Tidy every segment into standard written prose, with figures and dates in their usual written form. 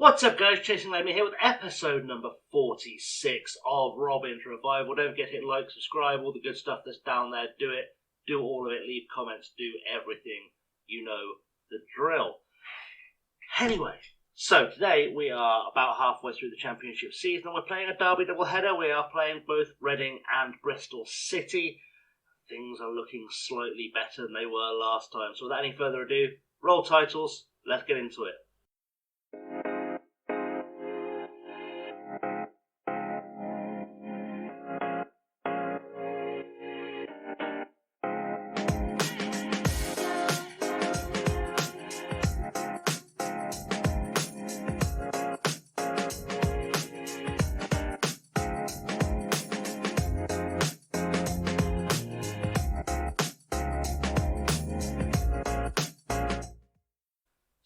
What's up, guys? Chasing Lemmy here with episode number 46 of Robin's Revival. Don't forget to hit like, subscribe, all the good stuff that's down there. Do it. Do all of it. Leave comments. Do everything. You know the drill. Anyway, so today we are about halfway through the championship season and we're playing a derby doubleheader. We are playing both Reading and Bristol City. Things are looking slightly better than they were last time. So without any further ado, roll titles. Let's get into it.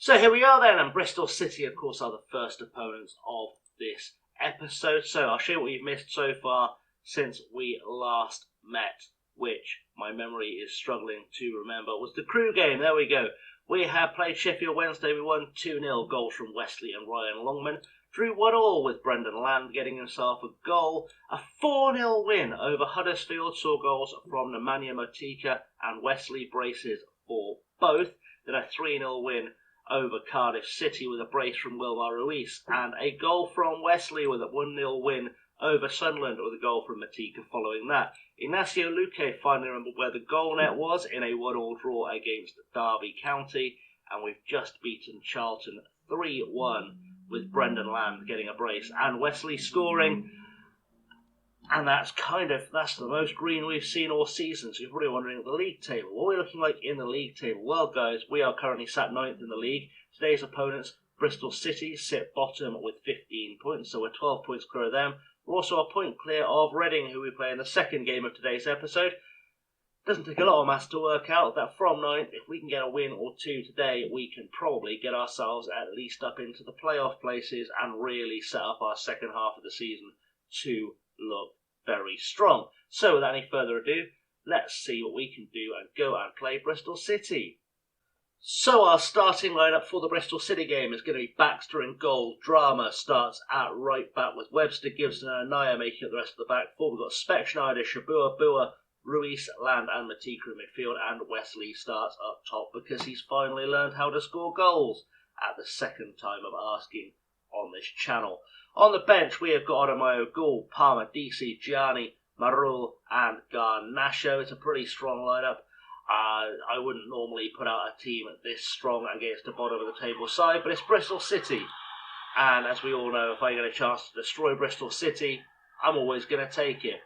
So here we are then, and Bristol City, of course, are the first opponents of this episode. So I'll show you what you've missed so far since we last met, which my memory is struggling to remember, was the Crew game. There we go. We have played Sheffield Wednesday. We won 2-0, goals from Wesley and Ryan Longman. Drew 1-1 with Brendan Land getting himself a goal. A 4-0 win over Huddersfield, saw goals from Nemanja Motika and Wesley, braces for both. Then a 3-0 win over Cardiff City with a brace from Wilmar Ruiz, and a goal from Wesley with a 1-0 win over Sunderland with a goal from Motika following that. Ignacio Luque finally remembered where the goal net was in a 1-1 draw against Derby County, and we've just beaten Charlton 3-1 with Brendan Land getting a brace and Wesley scoring. And that's the most green we've seen all season. So you're probably wondering, the league table, what are we looking like in the league table? Well, guys, we are currently sat 9th in the league. Today's opponents, Bristol City, sit bottom with 15 points, so we're 12 points clear of them. We're also a point clear of Reading, who we play in the second game of today's episode. Doesn't take a lot of maths to work out that from 9th, if we can get a win or two today, we can probably get ourselves at least up into the playoff places and really set up our second half of the season to look very strong. So without any further ado, let's see what we can do and go and play Bristol City. So our starting lineup for the Bristol City game is going to be Baxter in goal. Drama starts at right back with Webster, Gibson and Anaya making up the rest of the back four. We've got Speck, Schneider, Shabua, Bua, Ruiz, Land and Motika in midfield, and Wesley starts up top because he's finally learned how to score goals at the second time of asking on this channel. On the bench, we have got Adamayo, Gould, Palmer, DC, Gianni, Marul, and Garnacho. It's a pretty strong lineup. I wouldn't normally put out a team this strong against the bottom of the table side, but it's Bristol City. And as we all know, if I get a chance to destroy Bristol City, I'm always going to take it.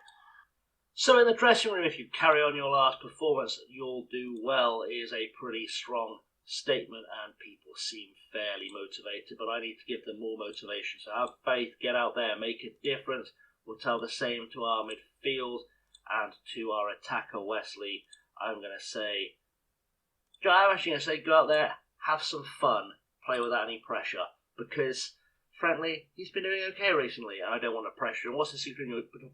So in the dressing room, if you carry on your last performance, you'll do well, is a pretty strong statement, and people seem fairly motivated, but I need to give them more motivation. So have faith, get out there, make a difference. We'll tell the same to our midfield and to our attacker Wesley. I'm actually going to say go out there, have some fun, play without any pressure, because frankly he's been doing okay recently and I don't want to pressure him. What's the secret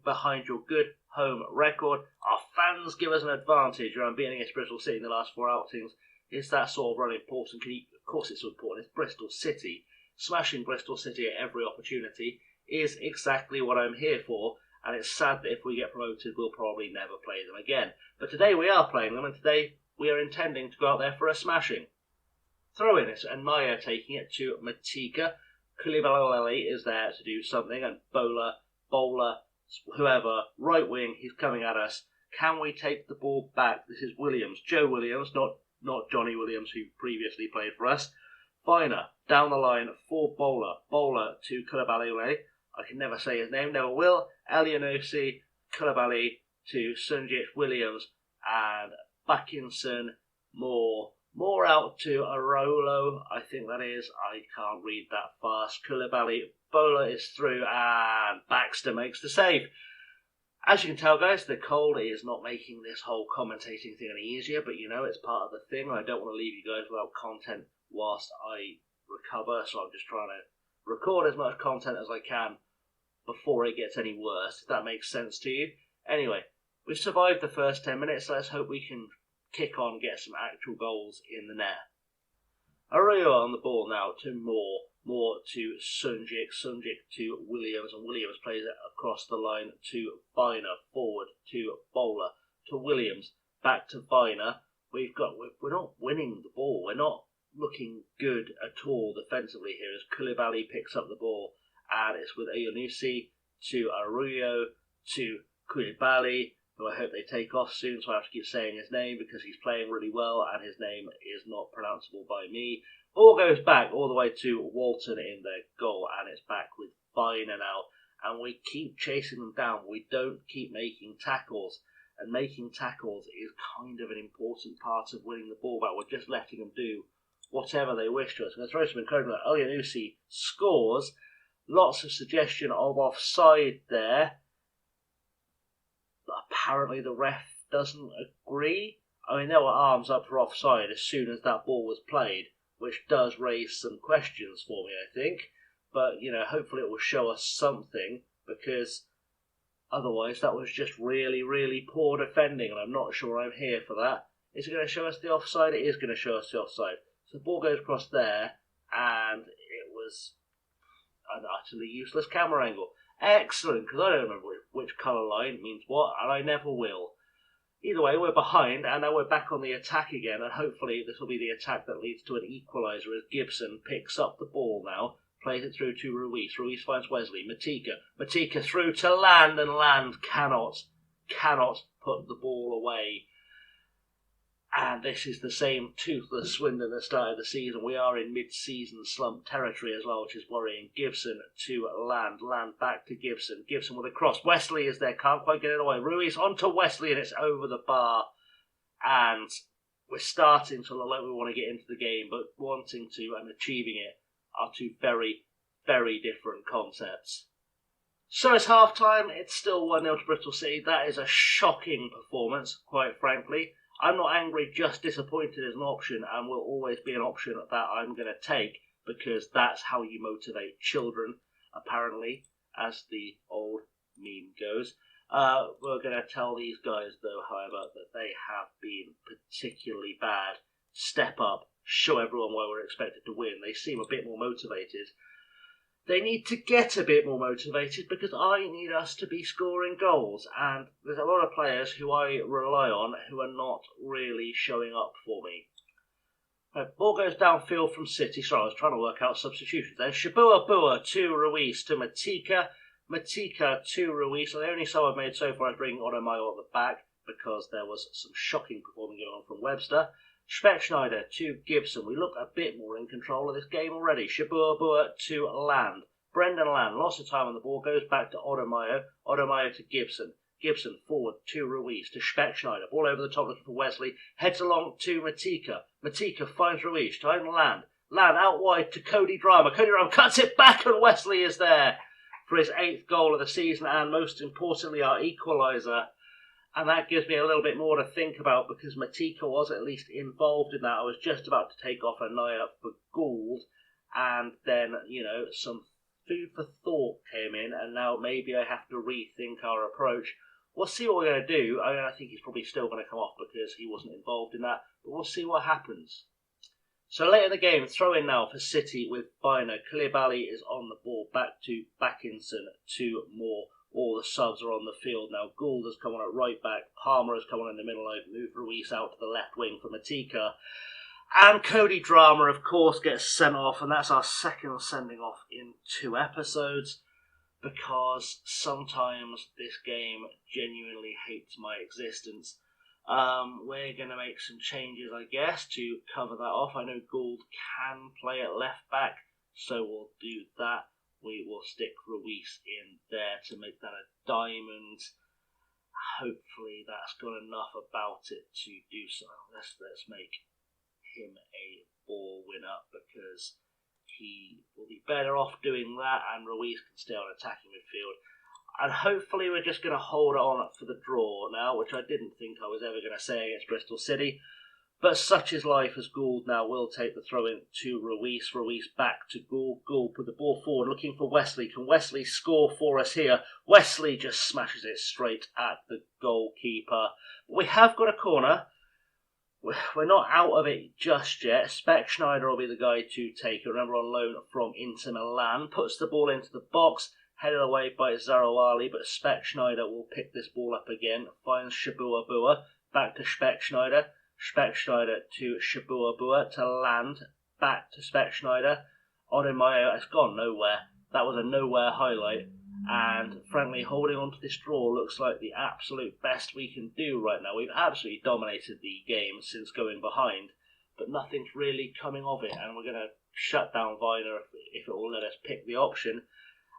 behind your good home record? Our fans give us an advantage around being against Bristol City in the last 4 outings. Is that sort of run important? Of course it's important. It's Bristol City. Smashing Bristol City at every opportunity is exactly what I'm here for, and it's sad that if we get promoted we'll probably never play them again. But today we are playing them, and today we are intending to go out there for a smashing. Throw in it, and Maya taking it to Motika. Koulibaly is there to do something, and Bowler, whoever, right wing, he's coming at us. Can we take the ball back? This is Williams, Joe Williams, not Johnny Williams, who previously played for us. Finer, down the line for Bowler. Bowler to Koulibaly. I can never say his name, never will. Elianosi, Koulibaly to Sunjic, Williams, and Backinson, More out to Arolo, I think that is. I can't read that fast. Koulibaly, Bowler is through, and Baxter makes the save. As you can tell, guys, the cold is not making this whole commentating thing any easier, but you know, it's part of the thing. I don't want to leave you guys without content whilst I recover, so I'm just trying to record as much content as I can before it gets any worse, if that makes sense to you. Anyway, we've survived the first 10 minutes, so let's hope we can kick on, get some actual goals in the net. Arroyo on the ball now to Moore. more to Sunjic to Williams, and Williams plays it across the line to Viner, forward to Bowler, to Williams, back to Viner. We're not winning the ball, we're not looking good at all defensively here as Koulibaly picks up the ball, and it's with Ionusi to Arroyo to Koulibaly, who I hope they take off soon, so I have to keep saying his name because he's playing really well and his name is not pronounceable by me. Ball goes back all the way to Walton in their goal, and it's back with Viner now, and we keep chasing them down. We don't keep making tackles, and making tackles is kind of an important part of winning the ball back. We're just letting them do whatever they wish to us. I'm going to throw some encouragement. Ionusi scores. Lots of suggestion of offside there. But apparently the ref doesn't agree. I mean, there were arms up for offside as soon as that ball was played, which does raise some questions for me, I think. But, hopefully it will show us something, because otherwise that was just really, really poor defending, and I'm not sure I'm here for that. Is it going to show us the offside? It is going to show us the offside. So the ball goes across there, and it was an utterly useless camera angle. Excellent, because I don't remember which colour line means what, and I never will. Either way, we're behind, and now we're back on the attack again, and hopefully this will be the attack that leads to an equaliser as Gibson picks up the ball now, plays it through to Ruiz. Ruiz finds Wesley. Matika through to Land, and Land cannot put the ball away. And this is the same toothless Swindon that started the season. We are in mid-season slump territory as well, which is worrying. Gibson to Land. Land back to Gibson. Gibson with a cross. Wesley is there. Can't quite get it away. Ruiz onto Wesley, and it's over the bar. And we're starting to look like we want to get into the game, but wanting to and achieving it are two very, very different concepts. So it's half-time. It's still 1-0 to Bristol City. That is a shocking performance, quite frankly. I'm not angry, just disappointed as an option, and will always be an option that I'm going to take, because that's how you motivate children, apparently, as the old meme goes. We're going to tell these guys, though, however, that they have been particularly bad. Step up, show everyone why we're expected to win. They seem a bit more motivated. They need to get a bit more motivated, because I need us to be scoring goals, and there's a lot of players who I rely on who are not really showing up for me. Ball goes downfield from City. Sorry, I was trying to work out substitutions there. Shabua to Ruiz to Matika. Matika to Ruiz. So the only sub I've made so far is bringing Odomayo at the back, because there was some shocking performing going on from Webster. Speckschneider to Gibson. We look a bit more in control of this game already. Shabua to Land. Brendan Land, lots of time on the ball, goes back to Odomayo. Odomayo to Gibson. Gibson forward to Ruiz, to Speckschneider. Ball over the top looking for Wesley. Heads along to Matika. Matika finds Ruiz. Time Land. Land out wide to Cody Drama. Cody Drama cuts it back, and Wesley is there for his 8th goal of the season, and most importantly, our equaliser. And that gives me a little bit more to think about, because Matika was at least involved in that. I was just about to take off a Naya for Gould, and then, some food for thought came in, and now maybe I have to rethink our approach. We'll see what we're going to do. I think he's probably still going to come off because he wasn't involved in that, but we'll see what happens. So later in the game, throw in now for City with Viner. Koulibaly is on the ball, back to Backinson to Moore. All the subs are on the field now. Gould has come on at right back. Palmer has come on in the middle. I've moved Ruiz out to the left wing for Matika. And Cody Drama, of course, gets sent off. And that's our second sending off in 2 episodes. Because sometimes this game genuinely hates my existence. We're going to make some changes, I guess, to cover that off. I know Gould can play at left back, so we'll do that. We will stick Ruiz in there to make that a diamond. Hopefully that's got enough about it to do so. Let's make him a ball winner, because he will be better off doing that, and Ruiz can stay on attacking midfield. And hopefully we're just going to hold on for the draw now, which I didn't think I was ever going to say against Bristol City. But such is life, as Gould now will take the throw-in to Ruiz. Ruiz back to Gould. Gould put the ball forward, looking for Wesley. Can Wesley score for us here? Wesley just smashes it straight at the goalkeeper. We have got a corner. we're not out of it just yet. Speckschneider will be the guy to take it. Remember, on loan from Inter Milan. Puts the ball into the box, headed away by Zarawali, but Speckschneider will pick this ball up again. Finds Shabuabua, back to Speckschneider. Speckschneider to Shabuabua to land, back to Speckschneider. Odemayo has gone nowhere. That was a nowhere highlight. And frankly, holding on to this draw looks like the absolute best we can do right now. We've absolutely dominated the game since going behind, but nothing's really coming of it, and we're going to shut down Viner if it will let us pick the option.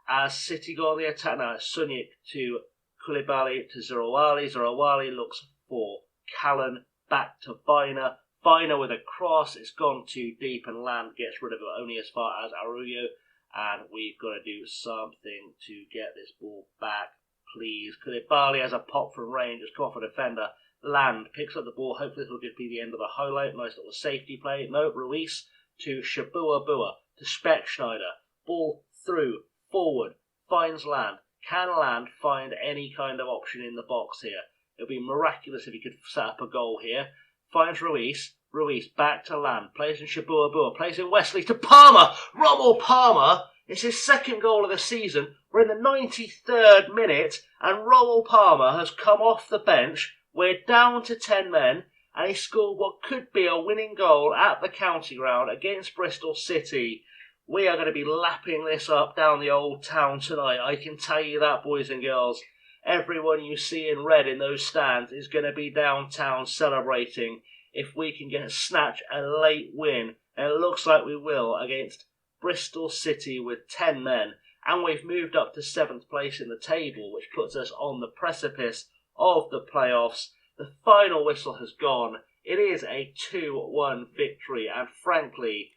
As City go on the attack now, it's Sunyik to Koulibaly to Zarawali. Zarawali looks for Callan, back to Viner. Viner with a cross, it's gone too deep, and Land gets rid of it only as far as Arroyo. And we've got to do something to get this ball back, please. Koulibaly has a pop from range, has come off a defender. Land picks up the ball. Hopefully this will just be the end of the highlight. Nice little safety play. No, Ruiz to Shabuabua to Speckschneider. Ball through, forward, finds Land. Can Land find any kind of option in the box here? It would be miraculous if he could set up a goal here. Finds Ruiz. Ruiz back to Land, plays in Shabuabua, plays in Wesley to Palmer. Rommel Palmer, it's his second goal of the season. We're in the 93rd minute and Rommel Palmer has come off the bench. We're down to 10 men and he scored what could be a winning goal at the county ground against Bristol City. We are going to be lapping this up down the old town tonight. I can tell you that, boys and girls. Everyone you see in red in those stands is going to be downtown celebrating if we can snatch a late win, and it looks like we will, against Bristol City with 10 men. And we've moved up to 7th place in the table, which puts us on the precipice of the playoffs. The final whistle has gone. It is a 2-1 victory, and frankly,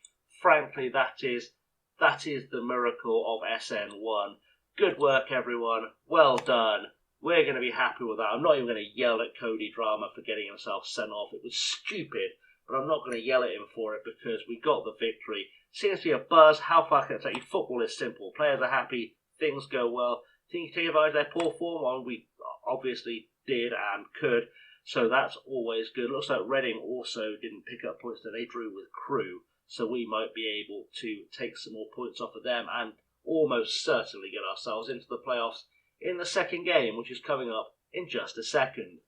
that is the miracle of SN1. Good work, everyone. Well done. We're going to be happy with that. I'm not even going to yell at Cody Drama for getting himself sent off. It was stupid, but I'm not going to yell at him for it because we got the victory. Seems to be a buzz. How far can I take you? Football is simple. Players are happy. Things go well. Think you take advantage of their poor form? Well, we obviously did and could, so that's always good. Looks like Reading also didn't pick up points that they drew with Crewe, so we might be able to take some more points off of them and almost certainly get ourselves into the playoffs in the second game, which is coming up in just a second.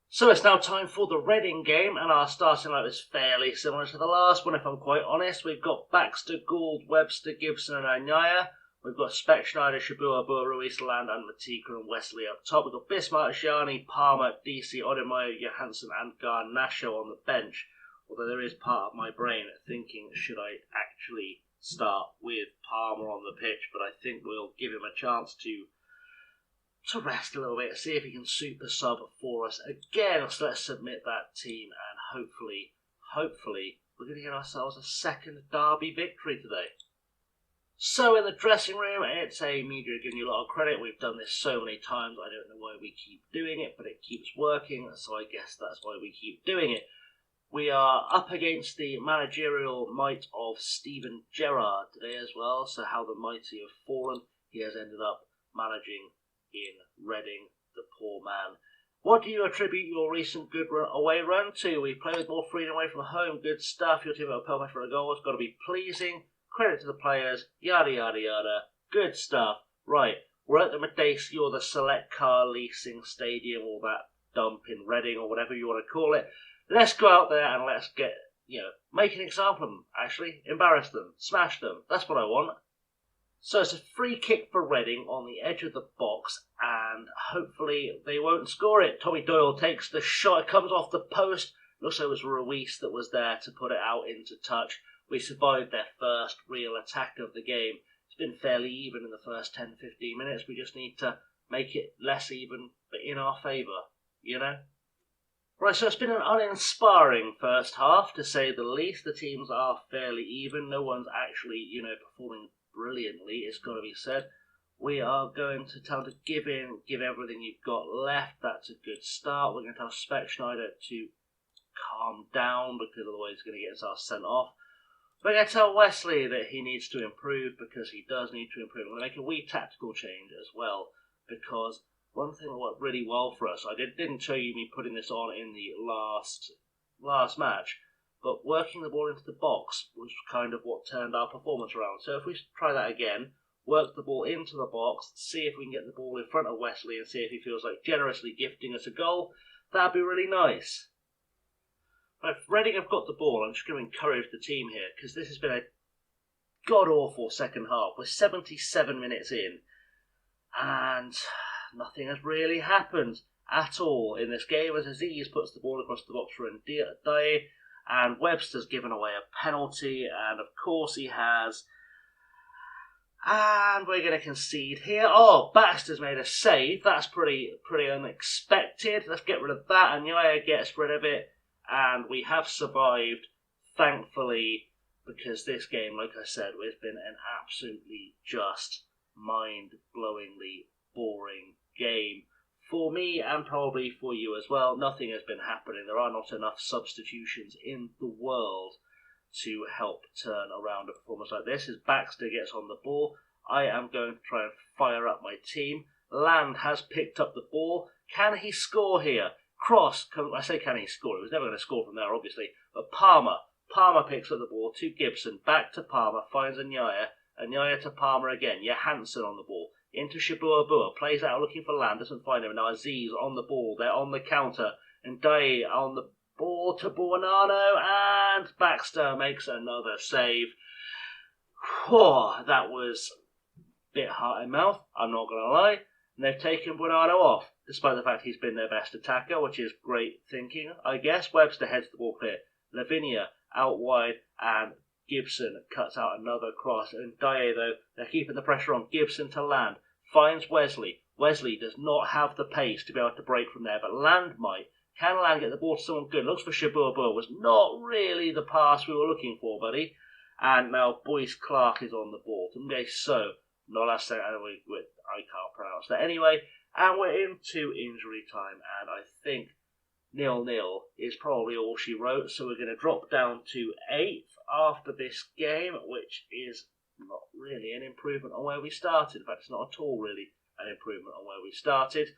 So it's now time for the Reading game, and our starting lineup is fairly similar to the last one, if I'm quite honest. We've got Baxter, Gould, Webster, Gibson and Anyaya. We've got Speckschneider, Shabuabua, Ruiz, Land and Matika and Wesley up top. We've got Bismarck, Gianni, Palmer, DC, Odemayo, Johansson and Garnacho on the bench. Although there is part of my brain thinking, should I actually start with Palmer on the pitch? But I think we'll give him a chance to rest a little bit, see if he can super sub for us again. So let's submit that team, and hopefully we're going to get ourselves a second derby victory today. So in the dressing room, it's a media giving you a lot of credit. We've done this so many times, I don't know why we keep doing it, but it keeps working, so I guess that's why we keep doing it. We are up against the managerial might of Steven Gerrard today as well, so how the mighty have fallen. He has ended up managing in Reading, the poor man. What do you attribute your recent good away run to? We play with more freedom away from home. Good stuff. Your team at a for a goal. It's got to be pleasing. Credit to the players. Yada, yada, yada. Good stuff. Right. We're at the Medace, or the Select Car Leasing Stadium, or that dump in Reading, or whatever you want to call it. Let's go out there and let's get, make an example of them, actually. Embarrass them. Smash them. That's what I want. So it's a free kick for Reading on the edge of the box, and hopefully they won't score it. Tommy Doyle takes the shot, it comes off the post. Looks like it was Ruiz that was there to put it out into touch. We survived their first real attack of the game. It's been fairly even in the first 10-15 minutes. We just need to make it less even, but in our favour, Right, so it's been an uninspiring first half, to say the least. The teams are fairly even. No one's actually, performing brilliantly, it's got to be said. We are going to tell to give everything you've got left. That's a good start. We're going to tell Speckschneider to calm down, because otherwise he's going to get himself sent off. We're going to tell Wesley that he needs to improve, because he does need to improve. We're going to make a wee tactical change as well, because one thing that worked really well for us, I didn't show you me putting this on in the last last match. But working the ball into the box was kind of what turned our performance around. So if we try that again, work the ball into the box, see if we can get the ball in front of Wesley and see if he feels like generously gifting us a goal, that'd be really nice. If Reading have got the ball, I'm just going to encourage the team here, because this has been a god-awful second half. We're 77 minutes in, and nothing has really happened at all in this game as Aziz puts the ball across the box for Ndiaye, and Webster's given away a penalty, and of course he has. And we're going to concede here. Oh, Baxter's made a save. That's pretty unexpected. Let's get rid of that, and Ndiaye gets rid of it. And we have survived, thankfully, because this game, like I said, has been an absolutely just mind-blowingly boring game. For me, and probably for you as well, nothing has been happening. There are not enough substitutions in the world to help turn around a performance like this. As Baxter gets on the ball, I am going to try and fire up my team. Land has picked up the ball. Can he score here? Cross, I say can he score? He was never going to score from there, obviously. But Palmer picks up the ball to Gibson. Back to Palmer, finds Ndiaye. Ndiaye to Palmer again. Johansson on the ball. Into Shabuabua, plays out looking for Land, doesn't find him. Now Aziz on the ball, they're on the counter. Ndiaye on the ball to Buonanno, and Baxter makes another save. Whew, that was a bit heart and mouth, I'm not going to lie. And they've taken Buonanno off, despite the fact he's been their best attacker, which is great thinking, I guess. Webster heads the ball clear. Lavinia out wide, and Gibson cuts out another cross. And Ndiaye, though, they're keeping the pressure on. Gibson to Land, finds Wesley. Wesley does not have the pace to be able to break from there, but Land might. Can Land get the ball to someone good? Looks for Shabuabua. Was not really the pass we were looking for, buddy. And now Boyce Clark is on the ball. I can't pronounce that anyway. And we're into injury time, and I think 0-0 is probably all she wrote. So we're going to drop down to 8th after this game, which is not really an improvement on where we started. In fact, it's not at all really an improvement on where we started.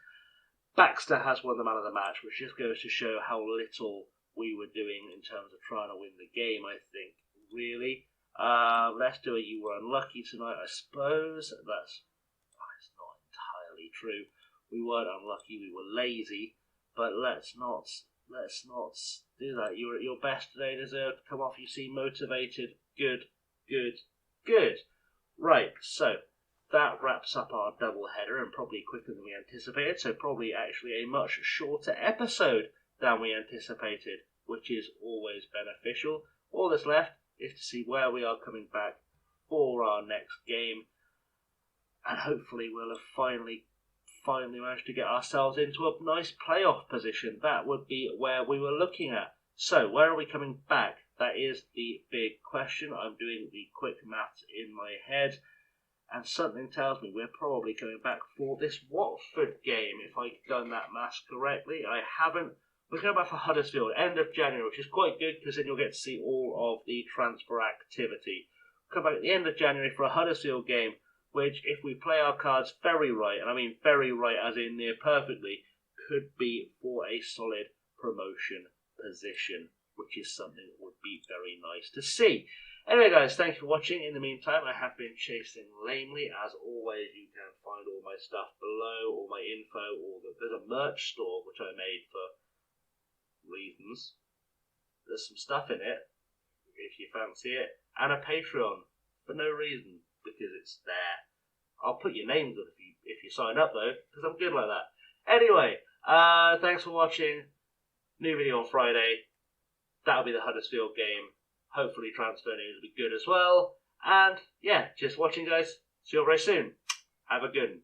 Baxter has won the man of the match, which just goes to show how little we were doing in terms of trying to win the game, I think, really. Let's do a you were unlucky tonight, I suppose. That's not entirely true. We weren't unlucky, we were lazy, but let's not do that. You were at your best today, deserved to come off, you seem motivated. Good. Right, so that wraps up our double header, and probably quicker than we anticipated, so probably actually a much shorter episode than we anticipated, which is always beneficial. All that's left is to see where we are coming back for our next game, and hopefully we'll have finally managed to get ourselves into a nice playoff position. That would be where we were looking at. So where are we coming back? That is the big question. I'm doing the quick maths in my head, and something tells me we're probably coming back for this Watford game, if I've done that maths correctly. I haven't. We're going back for Huddersfield, end of January, which is quite good because then you'll get to see all of the transfer activity. Come back at the end of January for a Huddersfield game, which, if we play our cards very right, and I mean very right as in near perfectly, could be for a solid promotion position, which is something that would be very nice to see. Anyway, guys, thank you for watching. In the meantime, I have been chasing lamely. As always, you can find all my stuff below, all my info, there's a merch store, which I made for reasons. There's some stuff in it, if you fancy it, and a Patreon for no reason, because it's there. I'll put your names up if you sign up, though, because I'm good like that. Anyway, thanks for watching. New video on Friday. That'll be the Huddersfield game. Hopefully transfer news will be good as well. And yeah, just watching, guys. See you all very soon. Have a good one.